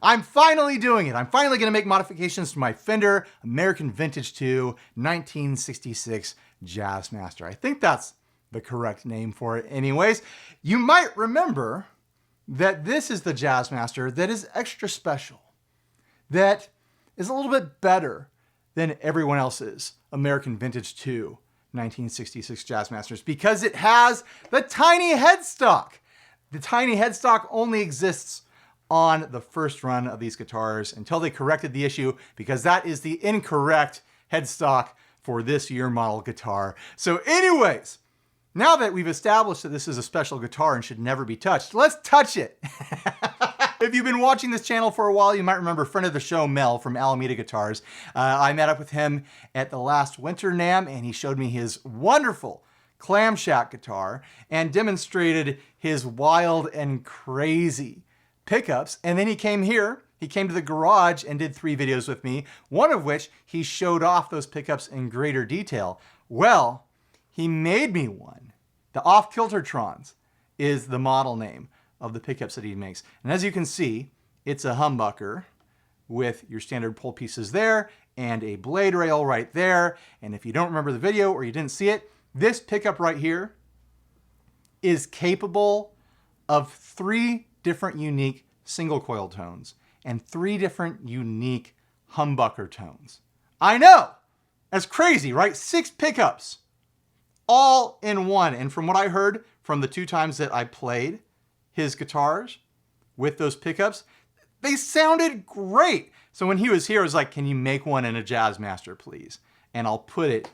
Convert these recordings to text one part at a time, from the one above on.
I'm finally doing it. I'm finally gonna make modifications to my Fender American Vintage II 1966 Jazzmaster. I think that's the correct name for it anyways. You might remember that this is the Jazzmaster that is extra special, that is a little bit better than everyone else's American Vintage II 1966 Jazzmasters because it has the tiny headstock. The tiny headstock only exists on the first run of these guitars until they corrected the issue, because that is the incorrect headstock for this year model guitar. So anyways, now that we've established that this is a special guitar and should never be touched, let's touch it. If you've been watching this channel for a while, you might remember friend of the show, Mel from Alameda Guitars. I met up with him at the last Winter NAMM, and he showed me his wonderful clamshack guitar and demonstrated his wild and crazy pickups. And then he came here, he came to the garage and did 3 videos with me, one of which he showed off those pickups in greater detail. Well, he made me one. The Off KilterTrons is the model name of the pickups that he makes. And as you can see, it's a humbucker with your standard pull pieces there and a blade rail right there. And if you don't remember the video or you didn't see it, this pickup right here is capable of 3 different unique single coil tones and 3 different unique humbucker tones. I know, that's crazy, right? 6 pickups all in one. And from what I heard from the 2 times that I played his guitars with those pickups, they sounded great. So when he was here, I was like, can you make one in a Jazzmaster, please? And I'll put it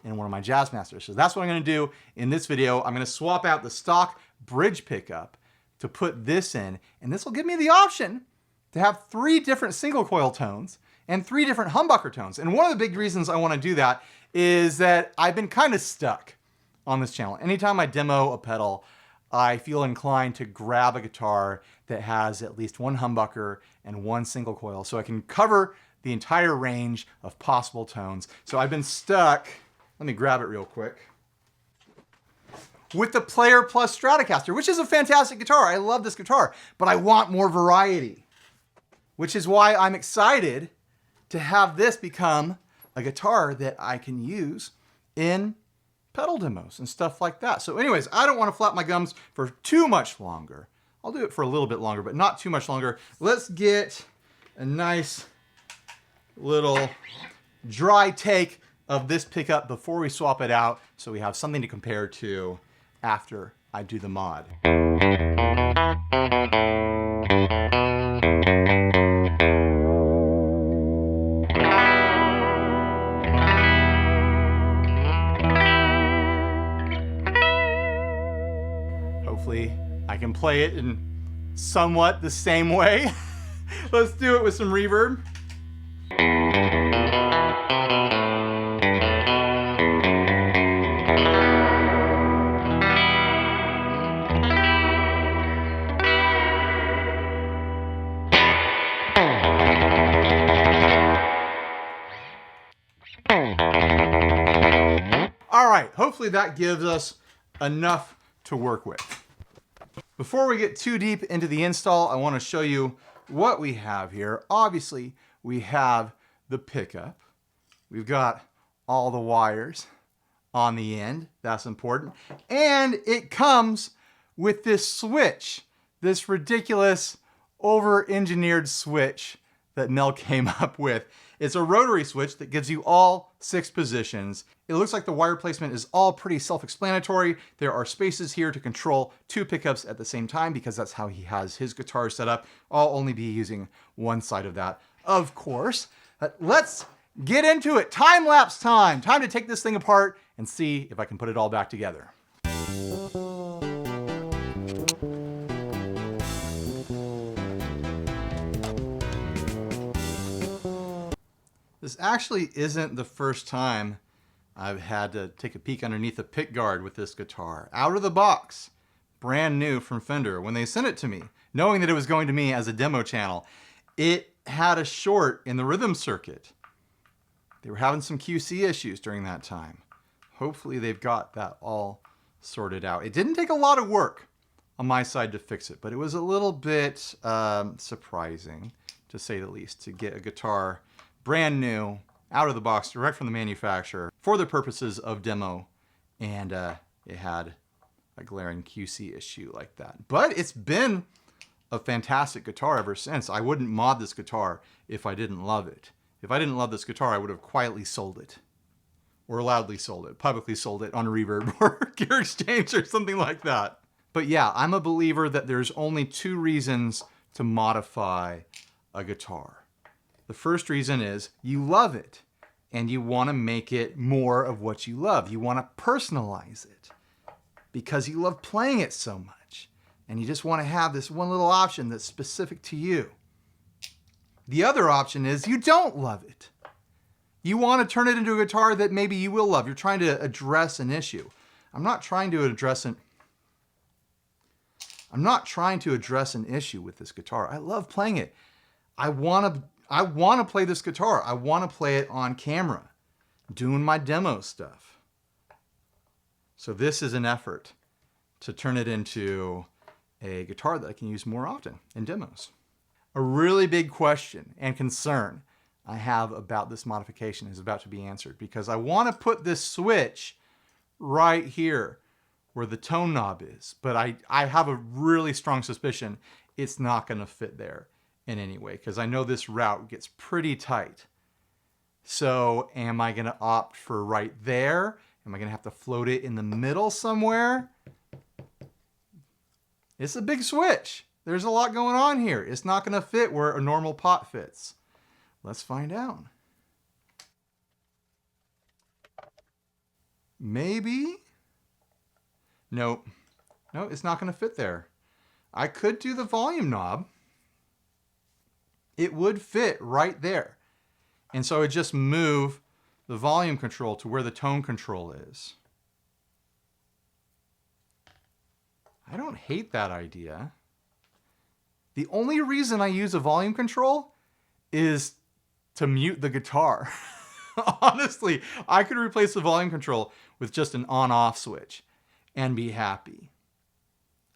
in one of my Jazzmasters. So that's what I'm gonna do in this video. I'm gonna swap out the stock bridge pickup to put this in, and this will give me the option to have 3 different single coil tones and 3 different humbucker tones. And one of the big reasons I wanna do that is that I've been kind of stuck on this channel. Anytime I demo a pedal, I feel inclined to grab a guitar that has at least 1 humbucker and 1 single coil so I can cover the entire range of possible tones. So I've been stuck, let me grab it real quick, with the Player Plus Stratocaster, which is a fantastic guitar. I love this guitar, but I want more variety, which is why I'm excited to have this become a guitar that I can use in pedal demos and stuff like that. So anyways, I don't want to flap my gums for too much longer. I'll do it for a little bit longer, but not too much longer. Let's get a nice little dry take of this pickup before we swap it out, so we have something to compare to after I do the mod. Hopefully I can play it in somewhat the same way. Let's do it with some reverb. All right, hopefully that gives us enough to work with. Before we get too deep into the install, I want to show you what we have here. Obviously, we have the pickup. We've got all the wires on the end. That's important. And it comes with this switch, this ridiculous over-engineered switch that Mel came up with. It's a rotary switch that gives you all 6 positions. It looks like the wire placement is all pretty self-explanatory. There are spaces here to control 2 pickups at the same time because that's how he has his guitar set up. I'll only be using one side of that, of course. But let's get into it. Time-lapse time. Time to take this thing apart and see if I can put it all back together. This actually isn't the first time I've had to take a peek underneath the pick guard with this guitar. Out of the box, brand new from Fender. When they sent it to me, knowing that it was going to me as a demo channel, it had a short in the rhythm circuit. They were having some QC issues during that time. Hopefully they've got that all sorted out. It didn't take a lot of work on my side to fix it, but it was a little bit surprising to say the least, to get a guitar brand new, out of the box, direct from the manufacturer, for the purposes of demo, and it had a glaring QC issue like that. But it's been a fantastic guitar ever since. I wouldn't mod this guitar if I didn't love it. If I didn't love this guitar, I would have quietly sold it, or loudly sold it, publicly sold it on Reverb or Gear Exchange or something like that. But yeah, I'm a believer that there's only 2 reasons to modify a guitar. The first reason is you love it and you want to make it more of what you love. You want to personalize it because you love playing it so much. And you just want to have this one little option that's specific to you. The other option is you don't love it. You want to turn it into a guitar that maybe you will love. You're trying to address an issue. I'm not trying to address an issue with this guitar. I love playing it. I want to play this guitar. I want to play it on camera, doing my demo stuff. So this is an effort to turn it into a guitar that I can use more often in demos. A really big question and concern I have about this modification is about to be answered, because I want to put this switch right here where the tone knob is, but I have a really strong suspicion it's not going to fit there in any way, because I know this route gets pretty tight. So am I going to opt for right there? Am I going to have to float it in the middle somewhere? It's a big switch. There's a lot going on here. It's not going to fit where a normal pot fits. Let's find out. Maybe? Nope. No, it's not going to fit there. I could do the volume knob. It would fit right there. And so I would just move the volume control to where the tone control is. I don't hate that idea. The only reason I use a volume control is to mute the guitar. Honestly, I could replace the volume control with just an on-off switch and be happy.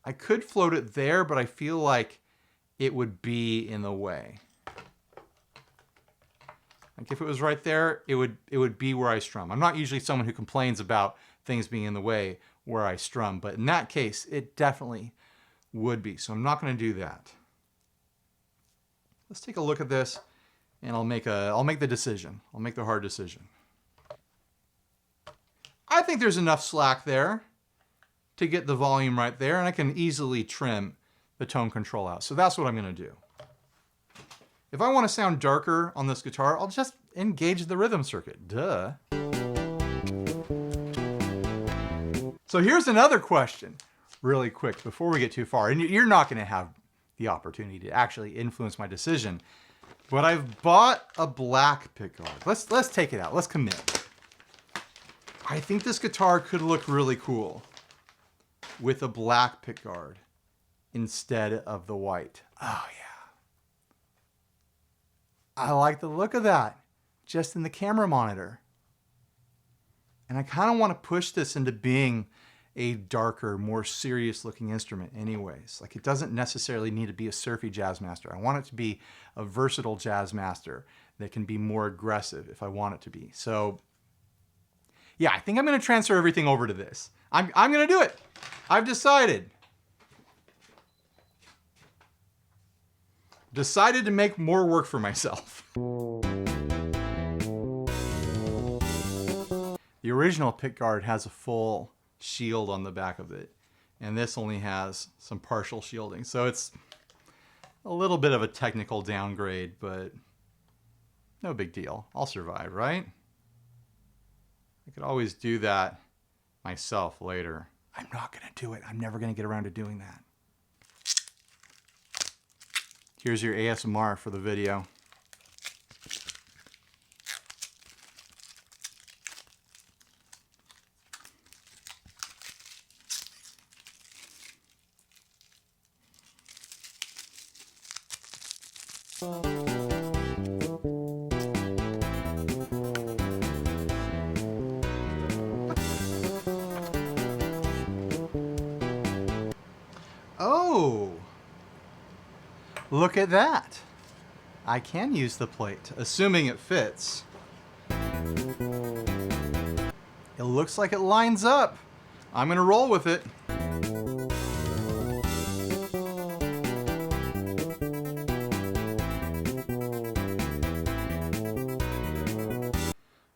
I could float it there, but I feel like it would be in the way. Like if it was right there, it would be where I strum. I'm not usually someone who complains about things being in the way where I strum, but in that case, it definitely would be. So I'm not going to do that. Let's take a look at this, and I'll make the decision. I'll make the hard decision. I think there's enough slack there to get the volume right there, and I can easily trim the tone control out. So that's what I'm going to do. If I want to sound darker on this guitar, I'll just engage the rhythm circuit. Duh. So here's another question, really quick, before we get too far. And you're not going to have the opportunity to actually influence my decision, but I've bought a black pickguard. Let's take it out. Let's commit. I think this guitar could look really cool with a black pickguard instead of the white. Oh yeah. I like the look of that just in the camera monitor. And I kind of want to push this into being a darker, more serious looking instrument anyways. Like it doesn't necessarily need to be a surfy Jazzmaster. I want it to be a versatile Jazzmaster that can be more aggressive if I want it to be. So yeah, I think I'm going to transfer everything over to this. I'm going to do it. I've decided. Decided to make more work for myself. The original pickguard has a full shield on the back of it, and this only has some partial shielding. So it's a little bit of a technical downgrade, but no big deal. I'll survive, right? I could always do that myself later. I'm not going to do it. I'm never going to get around to doing that. Here's your ASMR for the video. Oh! Look at that. I can use the plate, assuming it fits. It looks like it lines up. I'm gonna roll with it.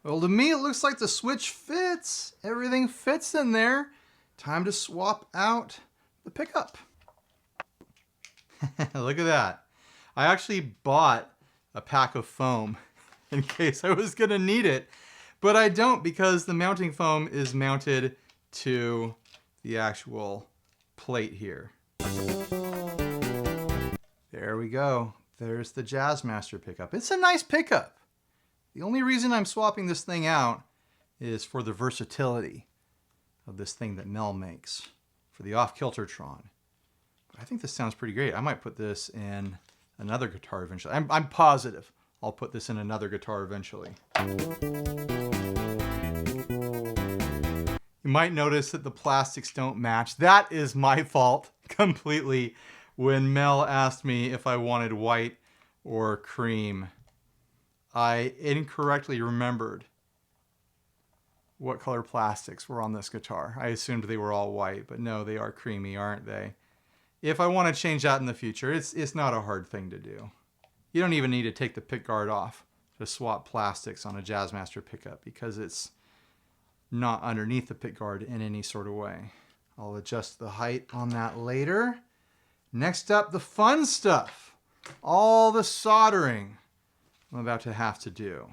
Well, to me, it looks like the switch fits. Everything fits in there. Time to swap out the pickup. Look at that. I actually bought a pack of foam in case I was gonna need it, but I don't because the mounting foam is mounted to the actual plate here. There we go. There's the Jazzmaster pickup. It's a nice pickup. The only reason I'm swapping this thing out is for the versatility of this thing that Mel makes for the off KilterTron. But I think this sounds pretty great. I might put this in another guitar eventually. I'm positive I'll put this in another guitar eventually. You might notice that the plastics don't match. That is my fault completely when Mel asked me if I wanted white or cream. I incorrectly remembered what color plastics were on this guitar. I assumed they were all white, but no, they are creamy, aren't they? If I want to change that in the future, it's not a hard thing to do. You don't even need to take the pick guard off to swap plastics on a Jazzmaster pickup because it's not underneath the pick guard in any sort of way. I'll adjust the height on that later. Next up, the fun stuff. All the soldering I'm about to have to do.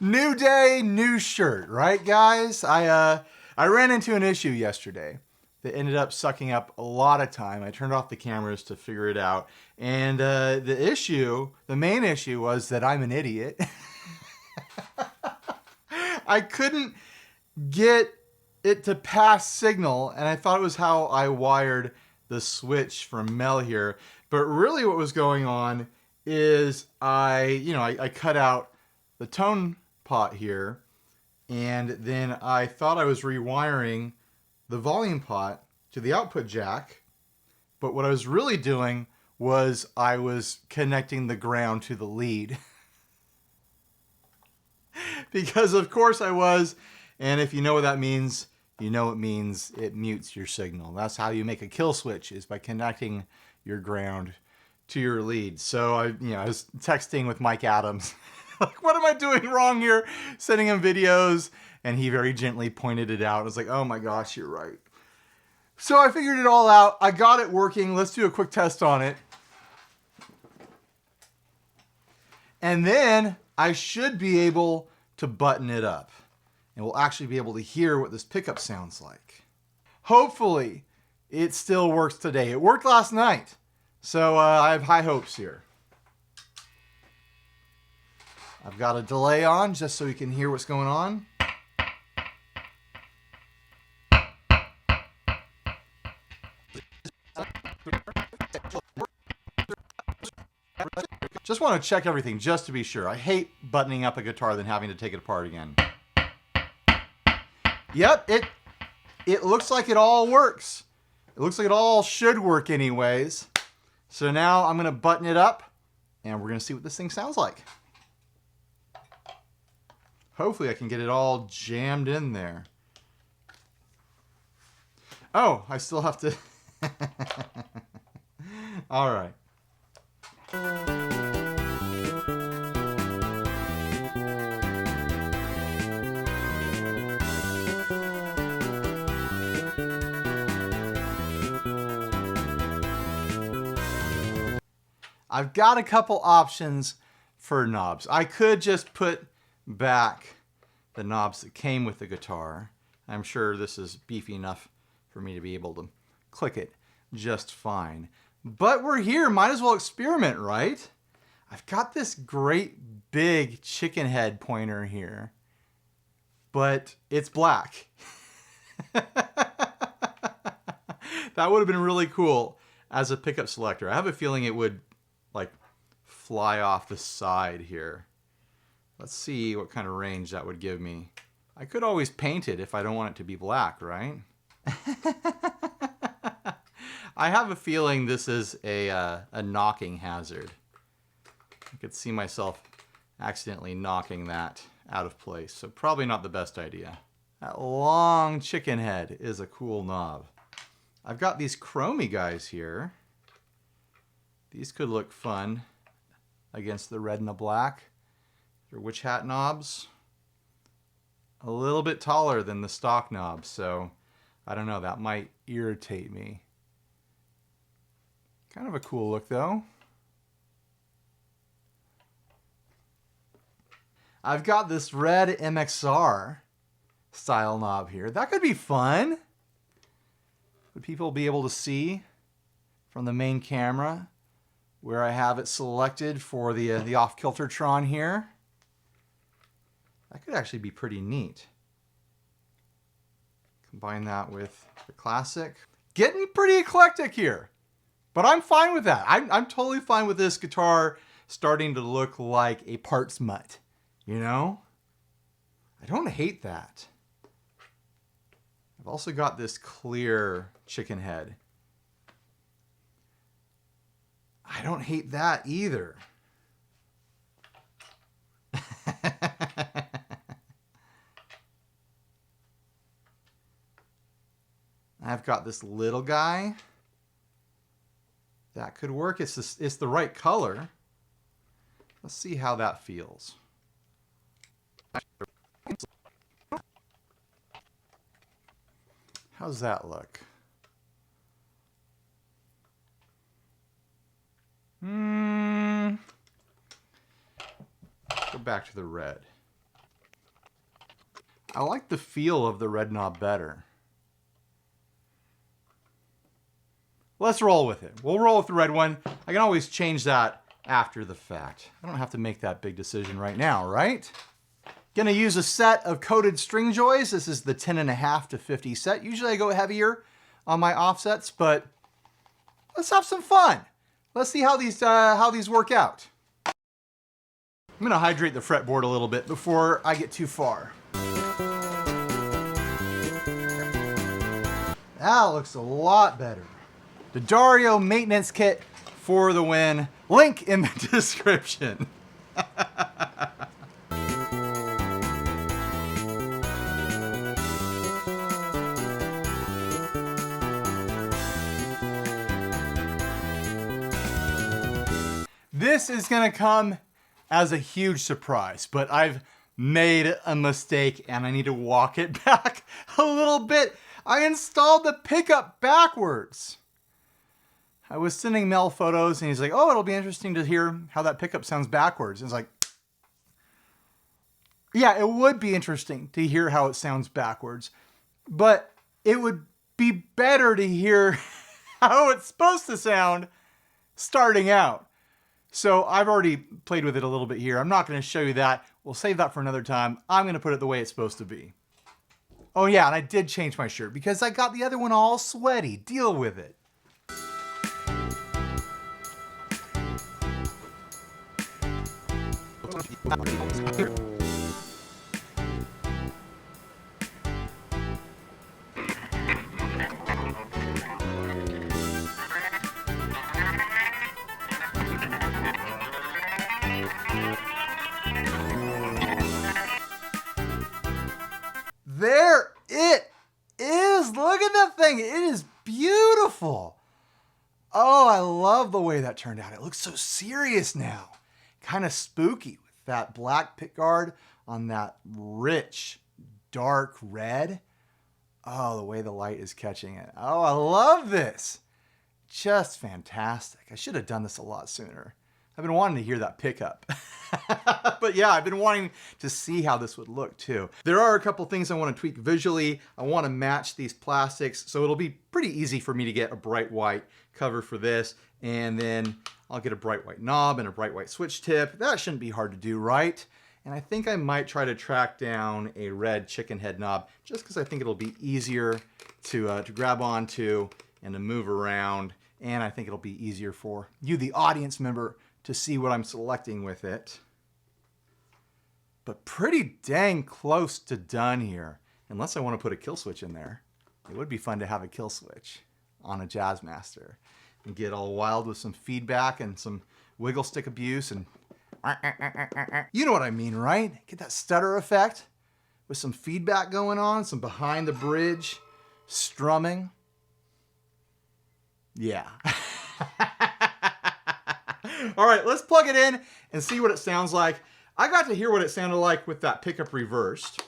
New day, new shirt, right guys? I ran into an issue yesterday that ended up sucking up a lot of time. I turned off the cameras to figure it out. And the main issue was that I'm an idiot. I couldn't get it to pass signal, and I thought it was how I wired the switch from Mel here. But really what was going on is I cut out the tone pot here, and then I thought I was rewiring the volume pot to the output jack, but what I was really doing was I was connecting the ground to the lead. Because of course I was, and if you know what that means, you know it means it mutes your signal. That's how you make a kill switch, is by connecting your ground to your lead. So I was texting with Mike Adams. Like, what am I doing wrong here? Sending him videos, and he very gently pointed it out. I was like, oh my gosh, you're right. So I figured it all out. I got it working. Let's do a quick test on it. And then I should be able to button it up. And we'll actually be able to hear what this pickup sounds like. Hopefully, it still works today. It worked last night. So I have high hopes here. I've got a delay on just so you can hear what's going on. Just want to check everything just to be sure. I hate buttoning up a guitar then having to take it apart again. Yep, it looks like it all works. It looks like it all should work anyways. So now I'm going to button it up and we're going to see what this thing sounds like. Hopefully I can get it all jammed in there. Oh, I still have to... All right. I've got a couple options for knobs. I could just put back the knobs that came with the guitar. I'm sure this is beefy enough for me to be able to click it just fine. But we're here, might as well experiment, right? I've got this great big chicken head pointer here, but it's black. That would have been really cool. as a pickup selector. I have a feeling it would like fly off the side here. Let's see what kind of range that would give me. I could always paint it if I don't want it to be black, right? I have a feeling this is a knocking hazard. I could see myself accidentally knocking that out of place, so probably not the best idea. That long chicken head is a cool knob. I've got these chromy guys here. These could look fun against the red and the black. They're witch hat knobs. A little bit taller than the stock knob, so I don't know, that might irritate me. Kind of a cool look though. I've got this red MXR style knob here. That could be fun. Would people be able to see from the main camera where I have it selected for the off KilterTron here? That could actually be pretty neat. Combine that with the classic. Getting pretty eclectic here, but I'm fine with that. I'm totally fine with this guitar starting to look like a parts mutt, you know? I don't hate that. I've also got this clear chicken head. I don't hate that either. I've got this little guy. That could work. It's the right color. Let's see how that feels. How's that look? Go back to the red. I like the feel of the red knob better. Let's roll with it. We'll roll with the red one. I can always change that after the fact. I don't have to make that big decision right now, right? Gonna use a set of coated string joys. This is the 10.5 to 50 set. Usually I go heavier on my offsets, but let's have some fun. Let's see how these work out. I'm gonna hydrate the fretboard a little bit before I get too far. That looks a lot better. The Dario maintenance kit for the win. Link in the description. This is gonna come as a huge surprise, but I've made a mistake and I need to walk it back a little bit. I installed the pickup backwards. I was sending Mel photos and he's like, oh, it'll be interesting to hear how that pickup sounds backwards. And it's like, yeah, it would be interesting to hear how it sounds backwards, but it would be better to hear how it's supposed to sound starting out. So I've already played with it a little bit here. I'm not going to show you that. We'll save that for another time. I'm going to put it the way it's supposed to be. Oh yeah, and I did change my shirt because I got the other one all sweaty. Deal with it. There it is. Look at that thing. It is beautiful. Oh, I love the way that turned out. It looks so serious now. Kind of spooky with that black pickguard on that rich, dark red. Oh, the way the light is catching it. Oh, I love this. Just fantastic. I should have done this a lot sooner. I've been wanting to hear that pickup. But yeah, I've been wanting to see how this would look too. There are a couple things I want to tweak visually. I want to match these plastics, so it'll be pretty easy for me to get a bright white cover for this. And then I'll get a bright white knob and a bright white switch tip. That shouldn't be hard to do, right? And I think I might try to track down a red chicken head knob just because I think it'll be easier to grab onto and to move around. and I think it'll be easier for you, the audience member, to see what I'm selecting with it. But pretty dang close to done here, unless I want to put a kill switch in there. It would be fun to have a kill switch on a Jazzmaster and get all wild with some feedback and some wiggle stick abuse and you know what I mean, right? Get that stutter effect with some feedback going on, some behind the bridge strumming. Yeah. All right, let's plug it in and see what it sounds like. I got to hear what it sounded like with that pickup reversed.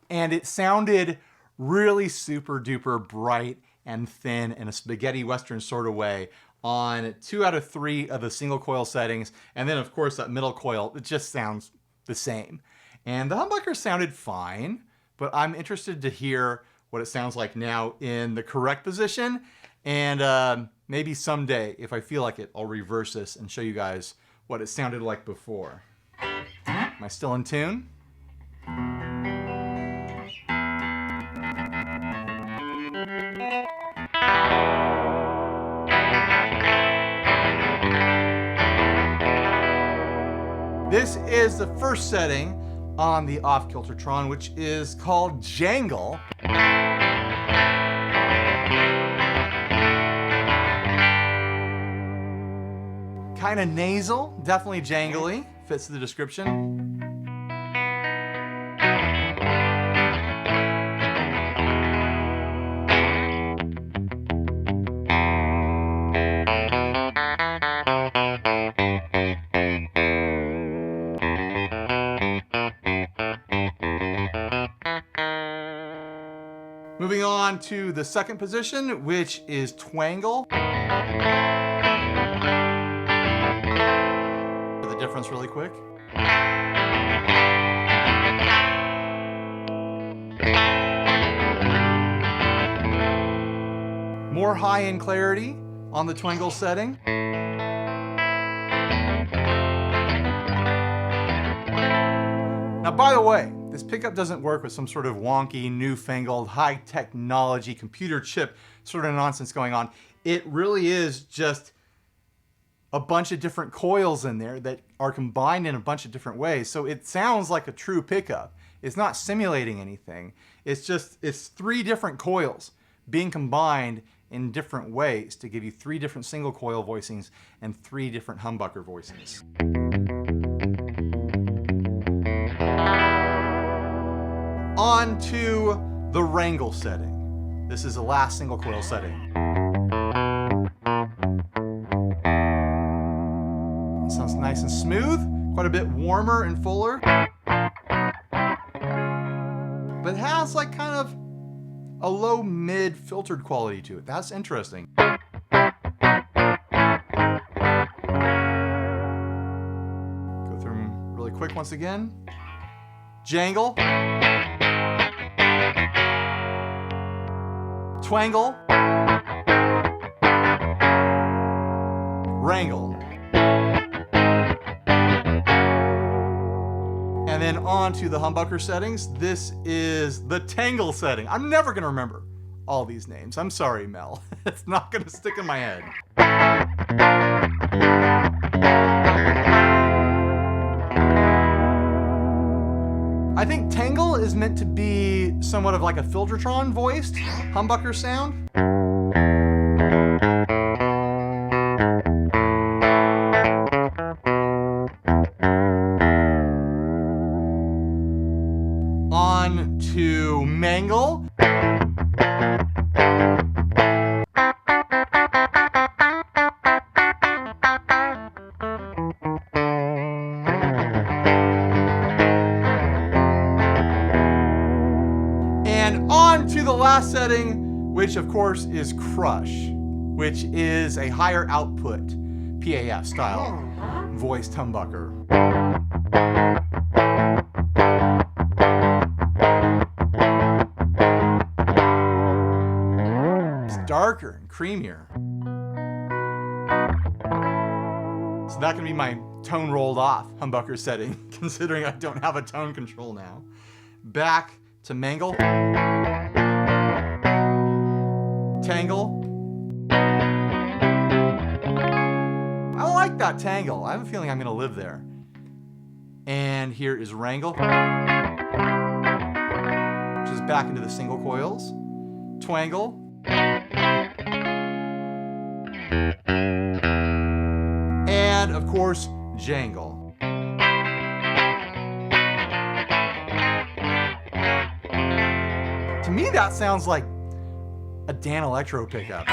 And it sounded really super duper bright and thin in a spaghetti western sort of way on 2 out of 3 of the single coil settings. And then of course that middle coil, it just sounds the same. And the humbucker sounded fine, but I'm interested to hear what it sounds like now in the correct position. And maybe someday, if I feel like it, I'll reverse this and show you guys what it sounded like before. Am I still in tune? This is the first setting on the off KilterTron, which is called Jangle. Kind of nasal, definitely jangly, fits the description. Moving on to the second position, which is Twangle. The difference really quick. More high-end clarity on the Twangle setting. Now, by the way, this pickup doesn't work with some sort of wonky, newfangled, high technology computer chip sort of nonsense going on. It really is just a bunch of different coils in there that are combined in a bunch of different ways. So it sounds like a true pickup. It's not simulating anything. It's 3 different coils being combined in different ways to give you 3 different single coil voicings and 3 different humbucker voicings. On to the wrangle setting. This is the last single coil setting. It sounds nice and smooth, quite a bit warmer and fuller. But it has like kind of a low mid filtered quality to it. That's interesting. Go through them really quick once again. Jangle. Twangle, wrangle, and then on to the humbucker settings. This is the tangle setting. I'm never going to remember all these names. I'm sorry, Mel. It's not going to stick in my head. I think tangle is meant to be somewhat of like a KilterTron voiced humbucker sound. On to mangle. And on to the last setting, which of course is Crush, which is a higher output PAF style voiced humbucker. It's darker and creamier. So that can be my tone rolled off humbucker setting, considering I don't have a tone control now. Back to mangle, tangle, like that tangle. I have a feeling I'm gonna live there. And here is wrangle, which is back into the single coils. Twangle. And of course, jangle. To me, that sounds like a Dan Electro pickup.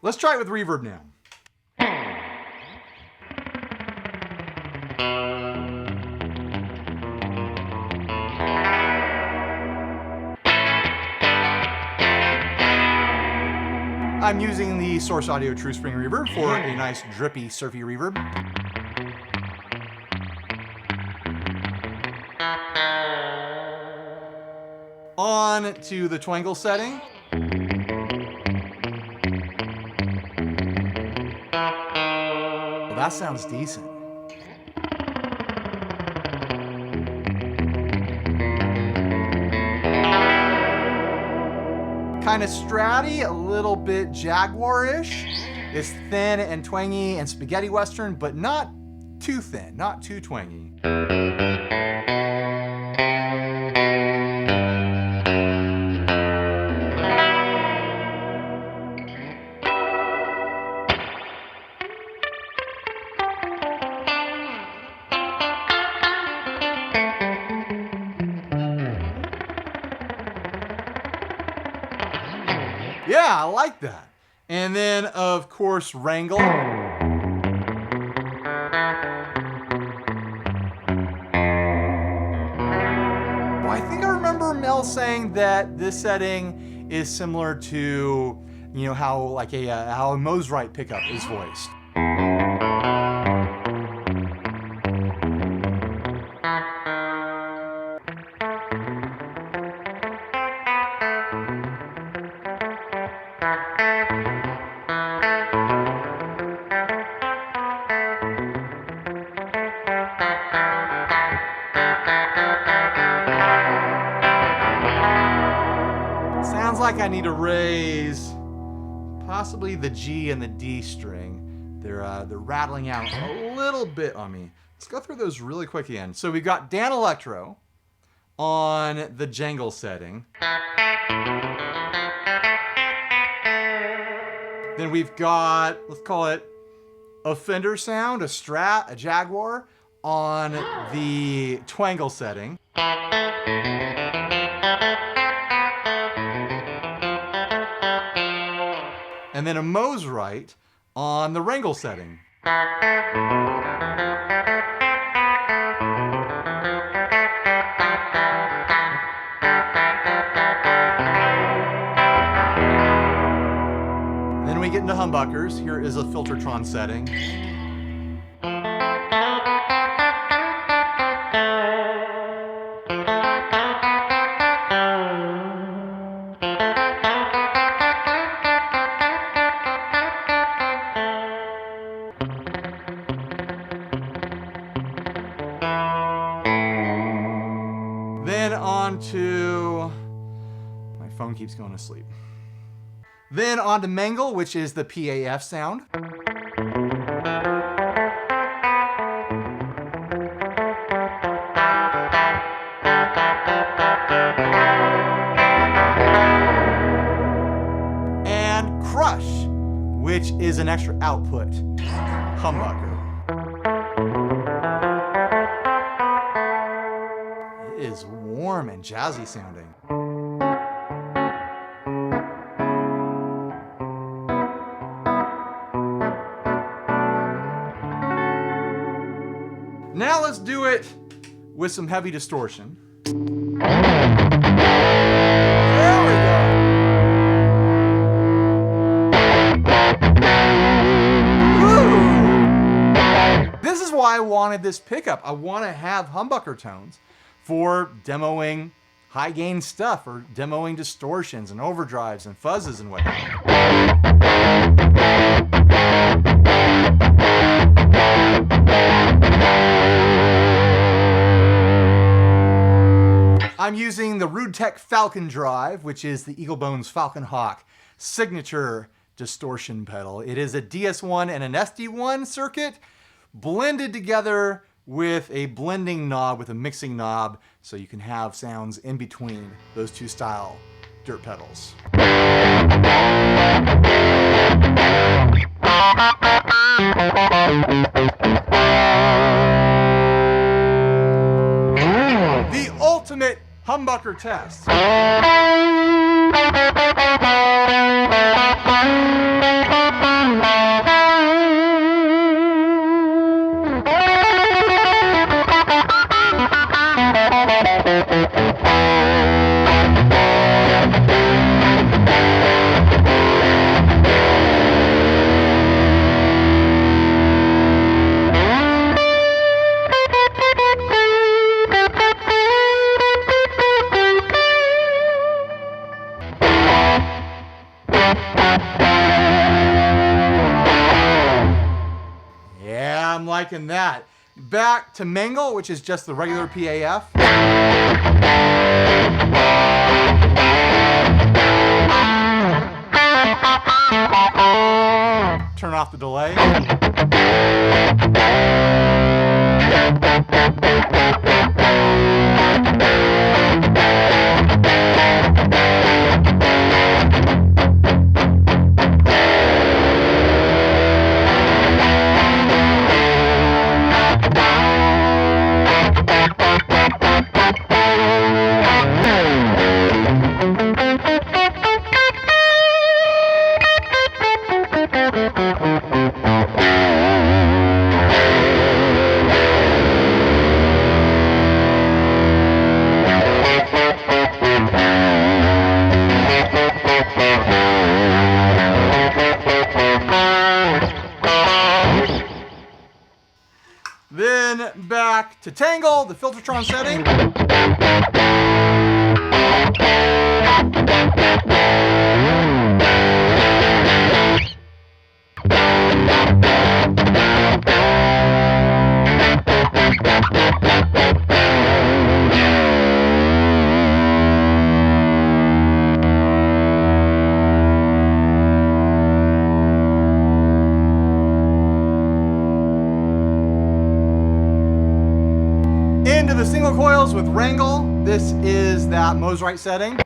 Let's try it with reverb now. I'm using the Source Audio True Spring reverb for a nice drippy, surfy reverb. On to the twangle setting. Well, that sounds decent. Kind of stratty, a little bit Jaguar-ish. It's thin and twangy and spaghetti western, but not too thin, not too twangy. Yeah, I like that. And then, of course, wrangle. Well, I think I remember Mel saying that this setting is similar to, you know, how like how a Mosrite pickup is voiced. Sounds like I need to raise possibly the G and the D string. They're rattling out a little bit on me. Let's go through those really quick again. So we've got Dan Electro on the jangle setting. Then we've got, let's call it a Fender sound, a Strat, a Jaguar on the twangle setting. And then a Mosrite on the wrangle setting. Then we get into humbuckers. Here is a KilterTron setting. Then on to, my phone keeps going to sleep. Then on to mangle, which is the PAF sound. And crush, which is an extra output humbucker. Is warm and jazzy sounding. Now let's do it with some heavy distortion. There we go. Woo! This is why I wanted this pickup. I want to have humbucker tones for demoing high gain stuff or demoing distortions and overdrives and fuzzes and whatnot. I'm using the Rudetech Falcon Drive, which is the Eaglebone's Falcon Hawk signature distortion pedal. It is a DS1 and an SD1 circuit blended together with a blending knob, with a mixing knob, so you can have sounds in between those two style dirt pedals. The ultimate humbucker test. Yeah, I'm liking that. Back to Mangle, which is just the regular PAF. Turn off the delay. Then back to Tangle, the KilterTron setting. Into the Single Coils with Wrangle. This is that Mosrite setting.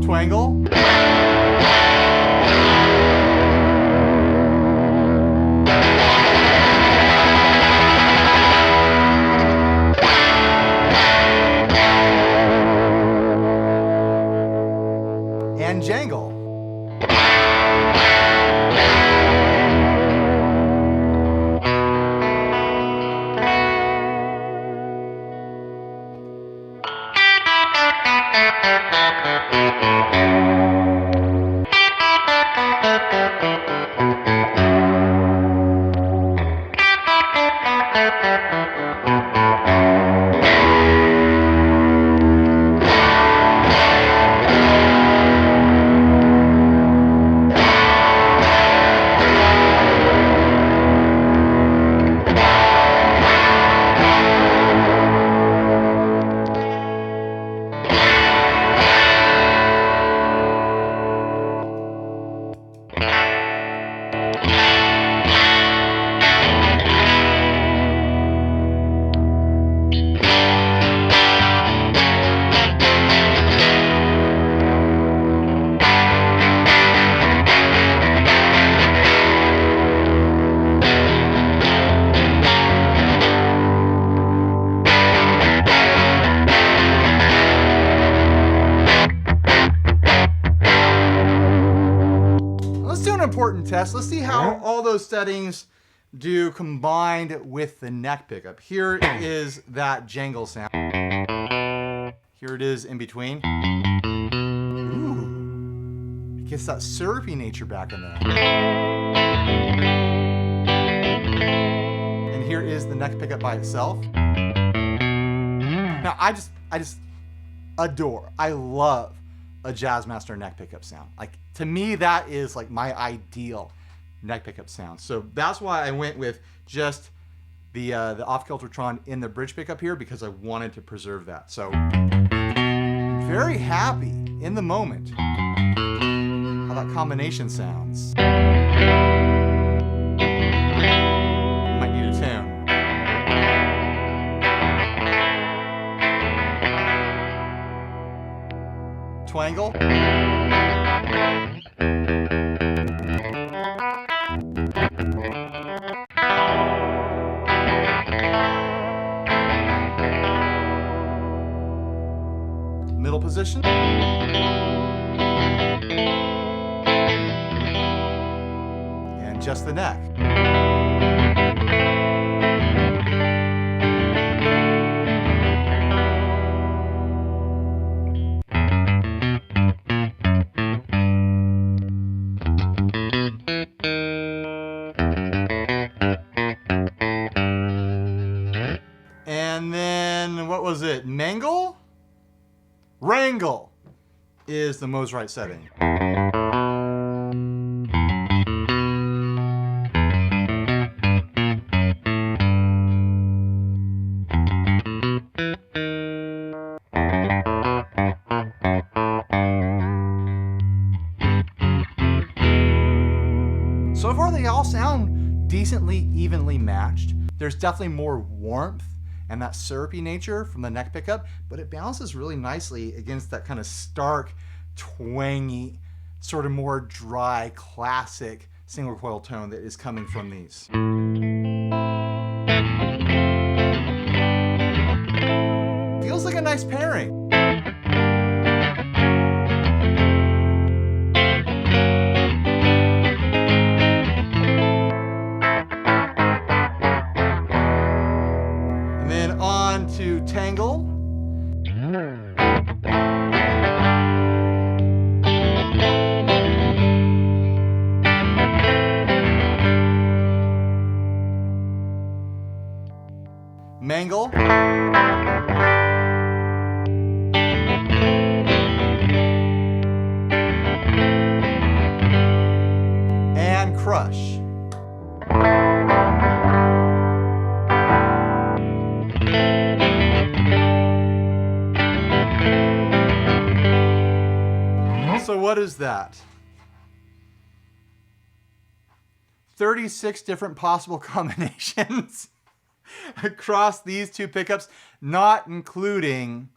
Twangle. And jangle. Important test. Let's see how all those settings do combined with the neck pickup. Here is that jangle sound. Here it is in between. Ooh, it gets that syrupy nature back in there. And here here is the neck pickup by itself. Now I just adore, I love a Jazzmaster neck pickup sound. Like, to me, that is like my ideal neck pickup sound. So that's why I went with just the off KilterTron in the bridge pickup here, because I wanted to preserve that. So very happy in the moment how that combination sounds. Might need a tune. Twangle. Middle position. And just the neck. And then, what was it? Mangle? Wrangle is the Mosrite setting. So far, they all sound decently evenly matched. There's definitely more warmth and that syrupy nature from the neck pickup, but it balances really nicely against that kind of stark, twangy, sort of more dry, classic single coil tone that is coming from these. Feels like a nice pairing. To Tangle. Mangle. And Crush. So what is that? 36 different possible combinations across these two pickups, not including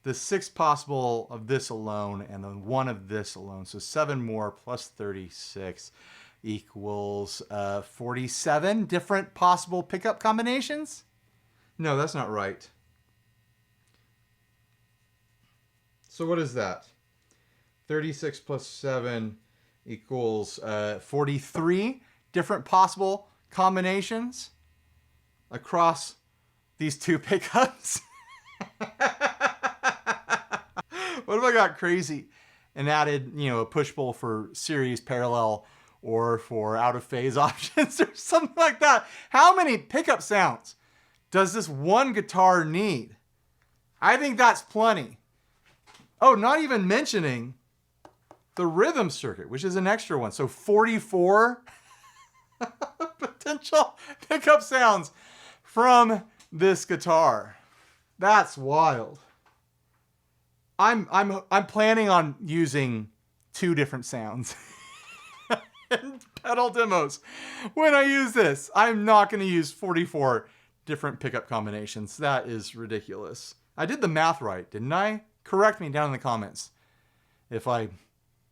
the 6 possible of this alone and the 1 of this alone. So 7 more plus 36 equals 47 different possible pickup combinations? No, that's not right. So what is that? 36 plus 7 equals 43 different possible combinations across these two pickups. What if I got crazy and added, a push-pull for series parallel or for out-of-phase options or something like that? How many pickup sounds does this one guitar need? I think that's plenty. Oh, not even mentioning the rhythm circuit, which is an extra one. So 44 potential pickup sounds from this guitar. That's wild. I'm planning on using 2 different sounds in pedal demos. When I use this, I'm not going to use 44 different pickup combinations. That is ridiculous. I did the math right, didn't I? Correct me down in the comments if I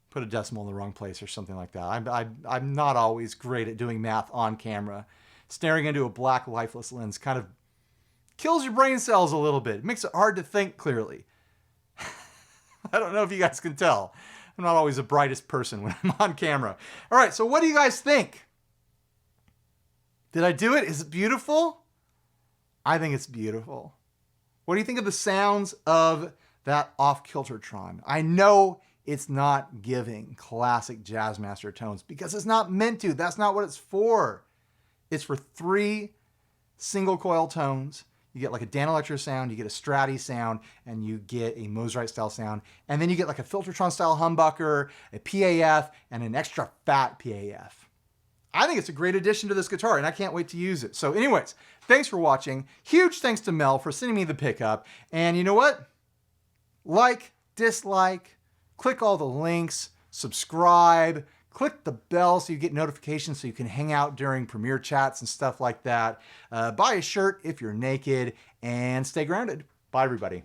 put a decimal in the wrong place or something like that. I'm not always great at doing math on camera. Staring into a black lifeless lens kind of kills your brain cells a little bit. It makes it hard to think clearly. I don't know if you guys can tell. I'm not always the brightest person when I'm on camera. All right, so what do you guys think? Did I do it? Is it beautiful? I think it's beautiful. What do you think of the sounds of that off KilterTron? I know it's not giving classic Jazzmaster tones because it's not meant to. That's not what it's for. It's for 3 single coil tones. You get like a Danelectro sound, you get a Stratty sound, and you get a Mosrite style sound. And then you get like a KilterTron style humbucker, a PAF, and an extra fat PAF. I think it's a great addition to this guitar, and I can't wait to use it. So anyways, thanks for watching. Huge thanks to Mel for sending me the pickup. And you know what? Like, dislike, click all the links, subscribe, click the bell so you get notifications so you can hang out during premiere chats and stuff like that. Buy a shirt if you're naked, and stay grounded. Bye, everybody.